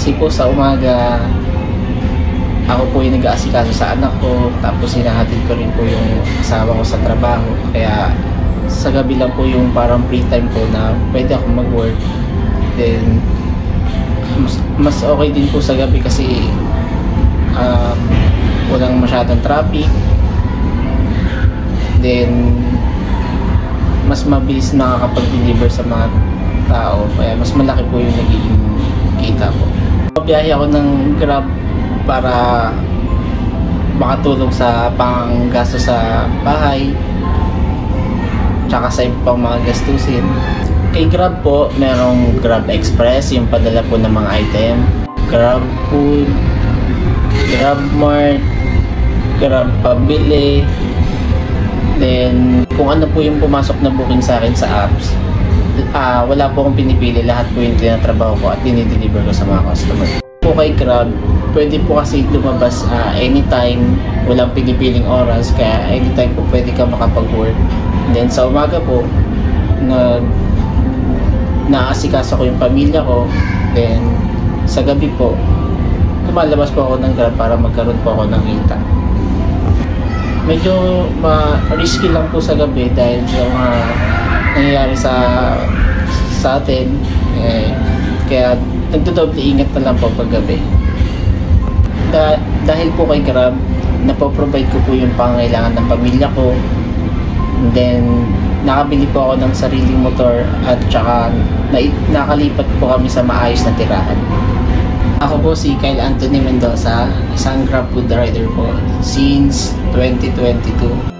Kasi po sa umaga, ako po yung nag-aasikaso sa anak ko, tapos hinahatid ko rin po yung asawa ko sa trabaho. Kaya sa gabi lang po yung parang free time ko na pwede ako mag-work. Then mas okay din po sa gabi kasi walang masyadong traffic. Then mas mabilis nakakapag-deliver sa mga tao, kaya mas malaki po yung nagiging kita ko. Biyahe ako ng Grab para makatulong sa panggasto sa bahay tsaka sa ibang mga gastusin. Kay Grab po, merong Grab Express, yung padala po ng mga item, Grab Food, Grab Mart, Grab Pabili. Then kung ano po yung pumasok na booking sa akin sa apps, wala po akong pinipili, lahat po yung tinatrabaho ko at dinideliver ko sa mga customer. Po kay Grab, pwede po kasi lumabas anytime, walang pinipiling oras, kaya anytime po pwede ka makapag-work. Then sa umaga po, naasikaso ko yung pamilya ko. Then sa gabi po, lumalabas po ako ng Grab para magkaroon po ako ng kita. Medyo risky lang po sa gabi dahil sa mga nangyayari sa atin. Kaya nagdodoble ingat na lang po pag gabi. Dahil po kay Grab, napoprovide ko po yung pangangailangan ng pamilya ko. And then nakabili po ako ng sariling motor at saka nakalipat po kami sa maayos na tirahan. Ako po si Kyle Anthony Mendoza, isang Grab food rider po since 2022.